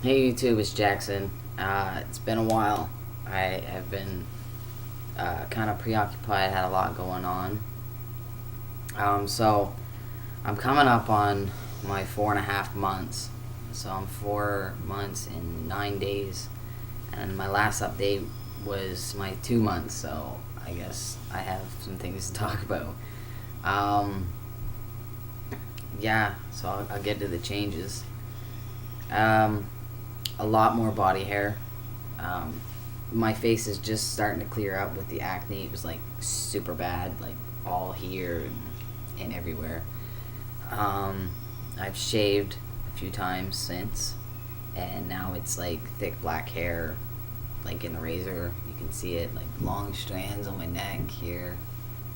Hey YouTube, it's Jackson. It's been a while. I have been kind of preoccupied, had a lot going on. So I'm coming up on my 4.5 months. So I'm 4 months and 9 days, and my last update was my 2 months. So I guess I have some things to talk about. Um, yeah, so I'll get to the changes. Um, a lot more body hair. Um, my face is just starting to clear up with the acne. It was like super bad, like all here and everywhere. Um, I've shaved a few times since, and now it's like thick black hair, like in the razor. You can see it, like long strands on my neck here.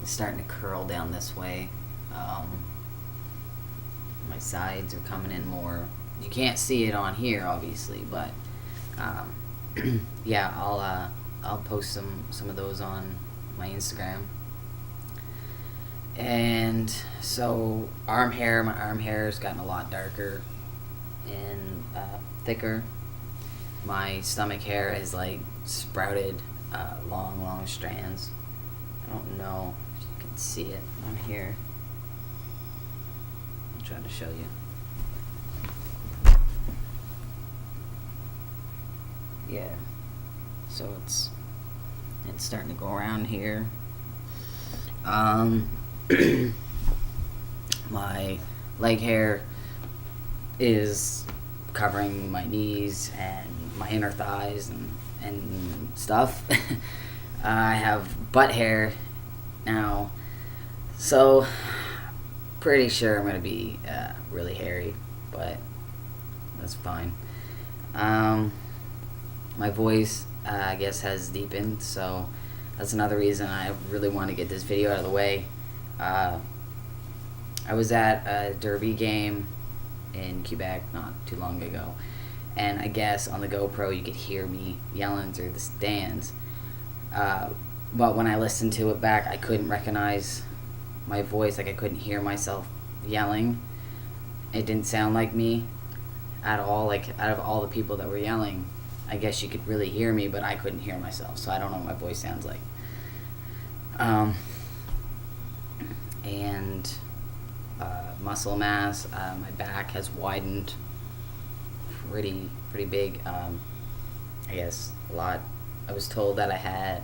It's starting to curl down this way. Um, my sides are coming in more. You can't see it on here, obviously, but yeah, I'll post some of those on my Instagram. And so my arm hair has gotten a lot darker and thicker. My stomach hair is like sprouted long strands. I don't know if you can see it on here. I'll try to show you. Yeah, so it's starting to go around here. Um, my leg hair is covering my knees and my inner thighs and stuff. I have butt hair now, so pretty sure I'm gonna be really hairy, but that's fine. Um, my voice, I guess, has deepened, so that's another reason I really want to get this video out of the way. I was at a derby game in Quebec not too long ago, and I guess on the GoPro you could hear me yelling through the stands. But when I listened to it back, I couldn't recognize my voice. Like, I couldn't hear myself yelling. It didn't sound like me at all. Like, out of all the people that were yelling, I guess you could really hear me, but I couldn't hear myself, so I don't know what my voice sounds like. And muscle mass, my back has widened pretty big. I guess a lot. I was told that I had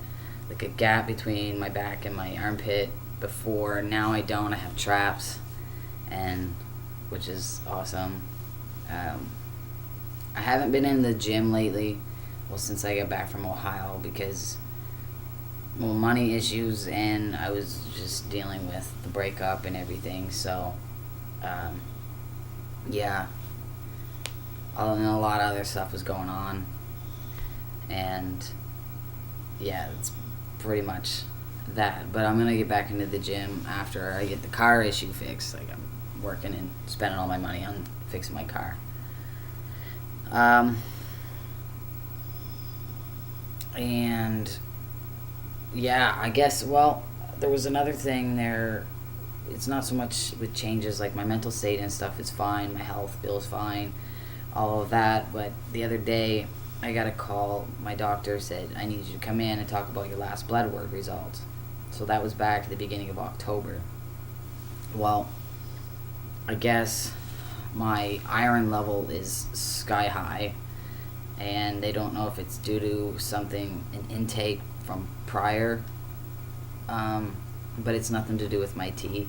like a gap between my back and my armpit before. Now I don't. I have traps, and which is awesome. I haven't been in the gym lately, well, since I got back from Ohio, because, well, money issues, and I was just dealing with the breakup and everything, so, yeah, and a lot of other stuff was going on, and, yeah, it's pretty much that, but I'm gonna get back into the gym after I get the car issue fixed. Like, I'm working and spending all my money on fixing my car. And yeah, I guess, well, there was another thing there. It's not so much with changes, like my mental state and stuff is fine, my health feels fine, all of that, but the other day I got a call. My doctor said, I need you to come in and talk about your last blood work results. So that was back at the beginning of October. Well, I guess my iron level is sky high, and they don't know if it's due to something, an intake from prior, but it's nothing to do with my tea.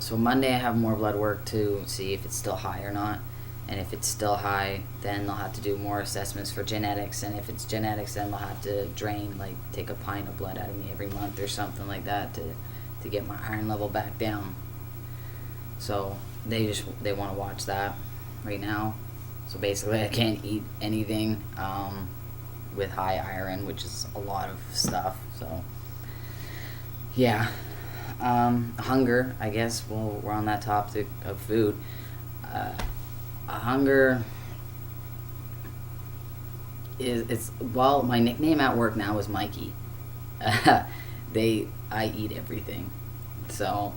So Monday I have more blood work to see if it's still high or not, and if it's still high, then they'll have to do more assessments for genetics, and if it's genetics, then they'll have to drain, like take a pint of blood out of me every month or something like that to get my iron level back down. So they want to watch that right now. So basically, I can't eat anything with high iron, which is a lot of stuff. So yeah, hunger. I guess. Well, we're on that topic of food. Hunger it's well, my nickname at work now is Mikey. I eat everything, so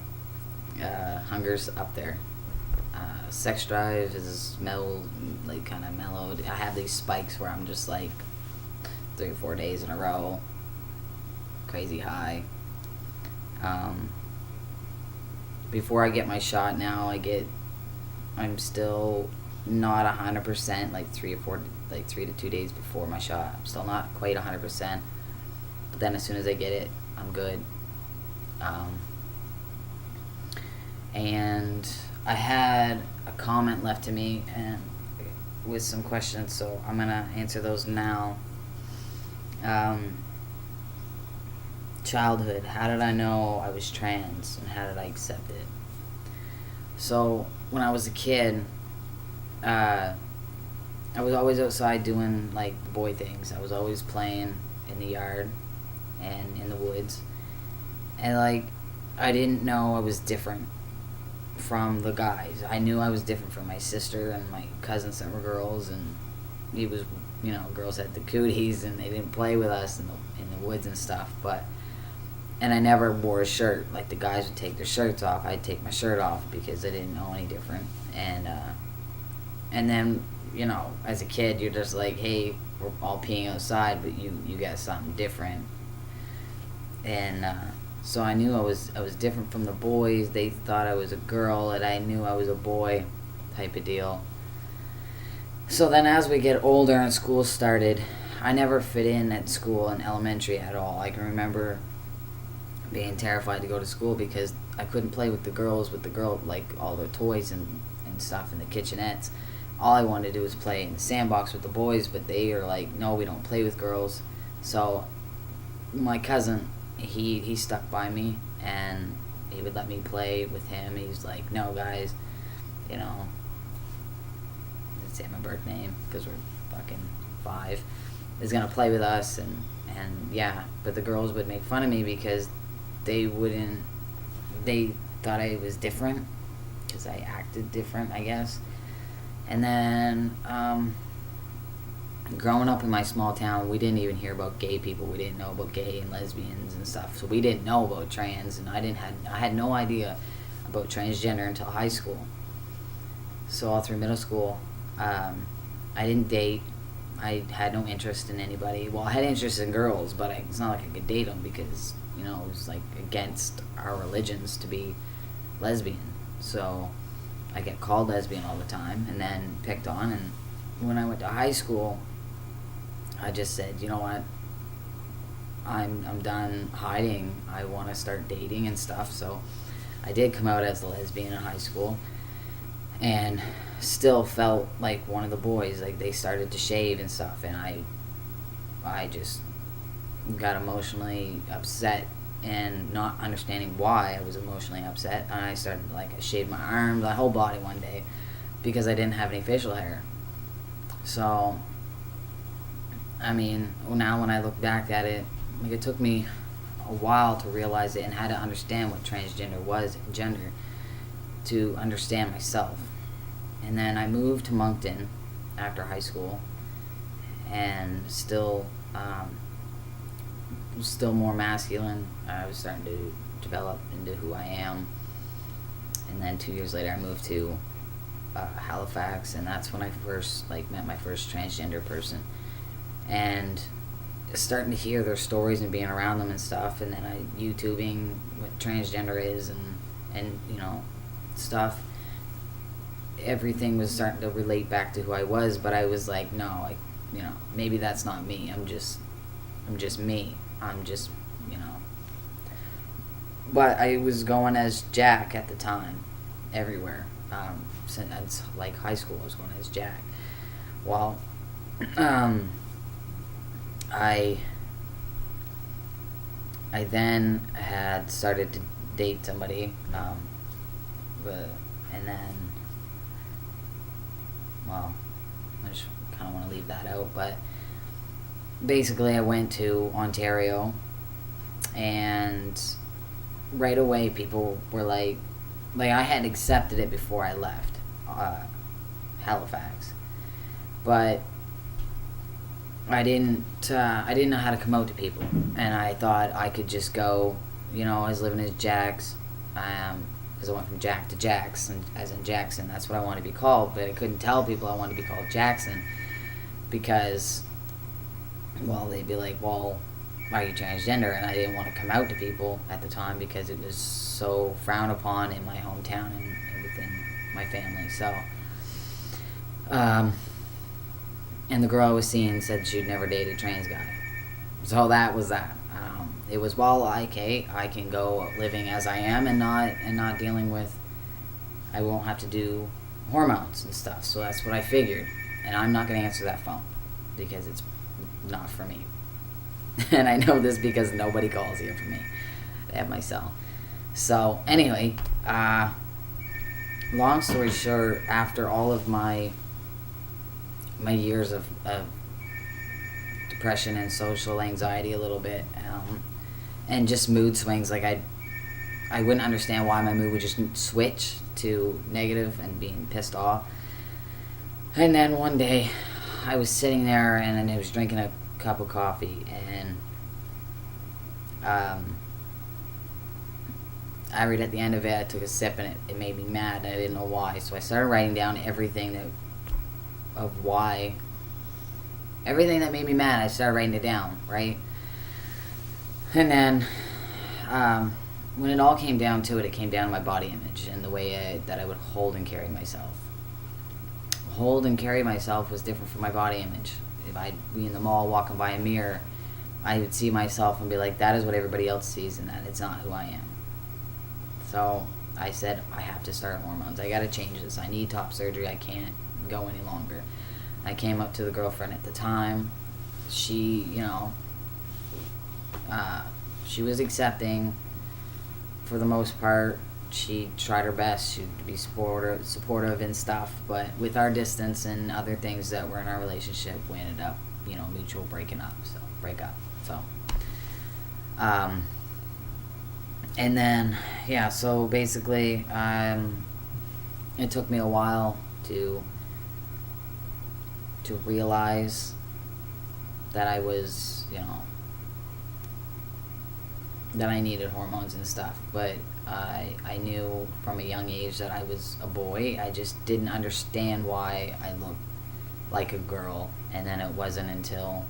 hunger's up there. sex drive is like kind of mellowed. I have these spikes where I'm just like 3 or 4 days in a row, crazy high. Before I get my shot now, I'm still not 100%, like 3 to 2 days before my shot. I'm still not quite 100%, but then as soon as I get it, I'm good. And I had a comment left to me and with some questions, so I'm gonna answer those now. Childhood. How did I know I was trans, and how did I accept it? So when I was a kid, I was always outside doing like boy things. I was always playing in the yard and in the woods, and like I didn't know I was different from the guys. I knew I was different from my sister and my cousins that were girls, and it was, girls had the cooties and they didn't play with us in the woods and stuff. And I never wore a shirt. Like the guys would take their shirts off, I'd take my shirt off because I didn't know any different. And then, as a kid, you're just like, hey, we're all peeing outside, but you got something different. And so I knew I was different from the boys. They thought I was a girl, and I knew I was a boy, type of deal. So then as we get older and school started, I never fit in at school in elementary at all. I can remember being terrified to go to school because I couldn't play with the girls, like all their toys and stuff in the kitchenettes. All I wanted to do was play in the sandbox with the boys, but they are like, no, we don't play with girls. So my cousin, he stuck by me, and he would let me play with him. He's like, no, guys, let's say my birth name because we're fucking 5, is gonna play with us, and yeah. But the girls would make fun of me because they thought I was different because I acted different, I guess. And then growing up in my small town, we didn't even hear about gay people. We didn't know about gay and lesbians and stuff. So we didn't know about trans, and I had no idea about transgender until high school. So all through middle school, I didn't date. I had no interest in anybody. Well, I had interest in girls, but it's not like I could date them because, it was like against our religions to be lesbian. So I get called lesbian all the time and then picked on. And when I went to high school, I just said, you know what, I'm done hiding. I want to start dating and stuff. So I did come out as a lesbian in high school, and still felt like one of the boys. Like they started to shave and stuff, and I just got emotionally upset and not understanding why I was emotionally upset. And I started, I shaved my arms, my whole body one day because I didn't have any facial hair. So now when I look back at it, it took me a while to realize it and how to understand what transgender was and gender, to understand myself. And then I moved to Moncton after high school, and still more masculine. I was starting to develop into who I am. And then 2 years later I moved to Halifax, and that's when I first met my first transgender person, and starting to hear their stories and being around them and stuff. And then I YouTubing what transgender is and stuff. Everything was starting to relate back to who I was, but I was like, no, maybe that's not me. I'm just me. I'm just, But I was going as Jack at the time, everywhere. Since high school, I was going as Jack. Well, I then had started to date somebody, and then, well, I just kind of want to leave that out, but basically I went to Ontario, and right away people were like I had accepted it before I left Halifax, but I didn't know how to come out to people, and I thought I could just go, I was living as Jack's, because I went from Jack to Jackson, as in Jackson. That's what I wanted to be called, but I couldn't tell people I wanted to be called Jackson because, well, they'd be like, well, are you transgender? And I didn't want to come out to people at the time because it was so frowned upon in my hometown and within my family. So, and the girl I was seeing said she'd never dated a trans guy. So that was that. It was, well, okay, I can go living as I am and not dealing with, I won't have to do hormones and stuff. So that's what I figured. And I'm not going to answer that phone because it's not for me. And I know this because nobody calls here for me. They have my cell. So anyway, long story short, after all of my years of depression and social anxiety a little bit, and just mood swings, like I wouldn't understand why my mood would just switch to negative and being pissed off. And then one day I was sitting there and I was drinking a cup of coffee, and I read at the end of it, I took a sip and it made me mad and I didn't know why. So I started writing down everything that made me mad. I started writing it down, right? And then when it all came down to it, it came down to my body image and the way that I would hold and carry myself. Hold and carry myself was different from my body image. If I'd be in the mall walking by a mirror, I would see myself and be like, that is what everybody else sees and that it's not who I am. So I said, I have to start hormones. I got to change this. I need top surgery. I can't go any longer. I came up to the girlfriend at the time. She, she was accepting for the most part. She tried her best to be supportive and stuff, but with our distance and other things that were in our relationship, we ended up, mutual break up. So, and then, so basically, it took me a while to realize that I was, that I needed hormones and stuff, but I knew from a young age that I was a boy. I just didn't understand why I looked like a girl, and then it wasn't until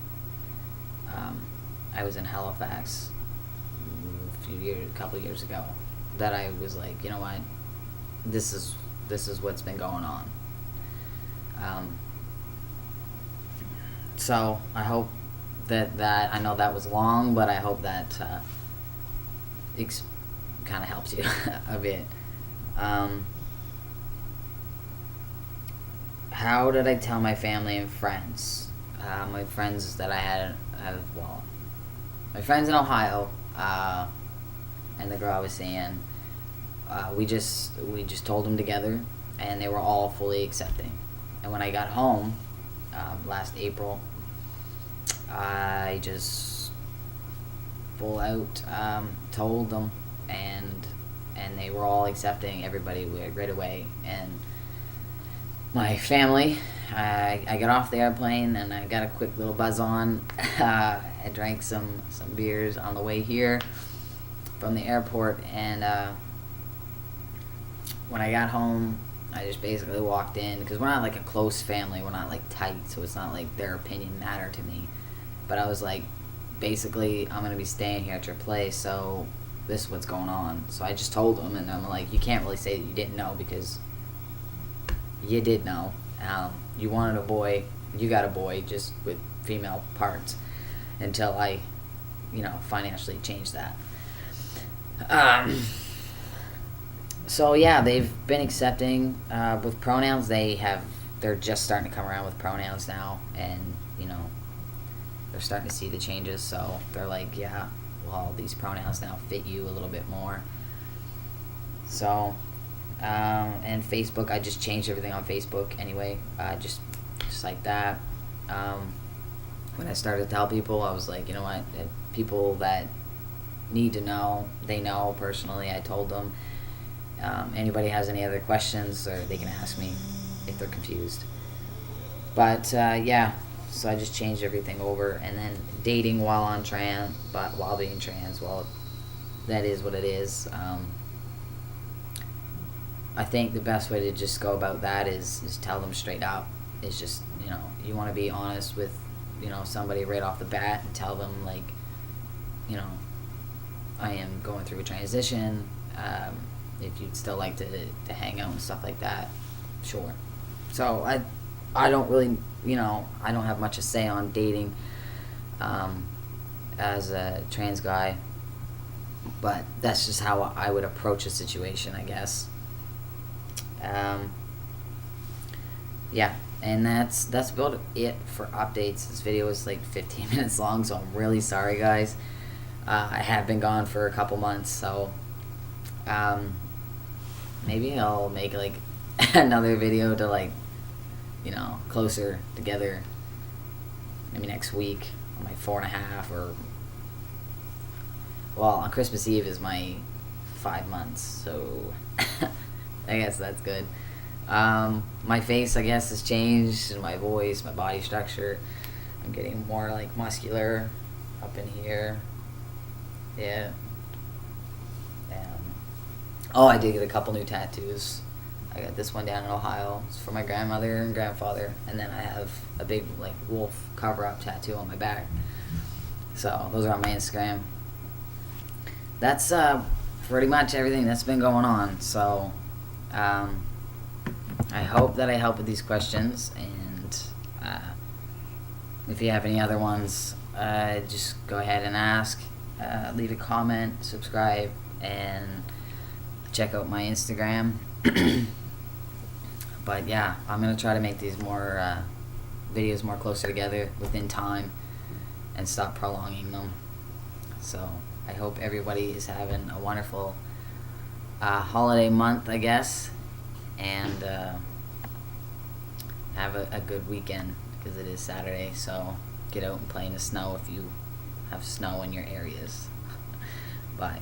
I was in Halifax a couple of years ago that I was like, you know what, this is what's been going on. So I hope that I know that was long, but I hope that kind of helps you a bit. How did I tell my family and friends? My friends that I had, my friends in Ohio, and the girl I was seeing, we just told them together, and they were all fully accepting. And when I got home last April, I just full out told them, and they were all accepting everybody right away. And my family, I got off the airplane and I got a quick little buzz on. I drank some beers on the way here from the airport, and when I got home, I just basically walked in, because we're not like a close family, we're not like tight, so it's not like their opinion mattered to me. But I was like, basically, I'm going to be staying here at your place, so this is what's going on. So I just told them, and I'm like, you can't really say that you didn't know, because you did know. You wanted a boy, you got a boy, just with female parts, until I, financially changed that. So yeah, they've been accepting with pronouns. They're just starting to come around with pronouns now, and they're starting to see the changes. So they're like, yeah, well, these pronouns now fit you a little bit more. So, and Facebook, I just changed everything on Facebook anyway, just like that. When I started to tell people, I was like, you know what, people that need to know, they know personally. I told them. Anybody has any other questions, or they can ask me if they're confused. But so I just changed everything over. And then dating while being trans, well, that is what it is. I think the best way to just go about that is tell them straight up. It's just, you want to be honest with, somebody right off the bat and tell them, like, I am going through a transition. If you'd still like to hang out and stuff like that, sure. So I don't really, I don't have much to say on dating as a trans guy, but that's just how I would approach a situation, I guess. Yeah, and that's about it for updates. This video is like 15 minutes long, so I'm really sorry, guys. I have been gone for a couple months, so maybe I'll make like another video to, like, closer together, maybe next week on my 4.5, or, well, on Christmas Eve is my 5 months, so I guess that's good. My face, I guess, has changed, and my voice, my body structure. I'm getting more, like, muscular up in here. Yeah. Oh, I did get a couple new tattoos. I got this one down in Ohio. It's for my grandmother and grandfather. And then I have a big, like, wolf cover-up tattoo on my back. So, those are on my Instagram. That's pretty much everything that's been going on. So, I hope that I help with these questions. And if you have any other ones, just go ahead and ask. Leave a comment, subscribe, and check out my Instagram. But yeah, I'm gonna try to make these more videos more closer together within time and stop prolonging them. So I hope everybody is having a wonderful holiday month, I guess, and have a good weekend, because it is Saturday. So get out and play in the snow if you have snow in your areas. Bye.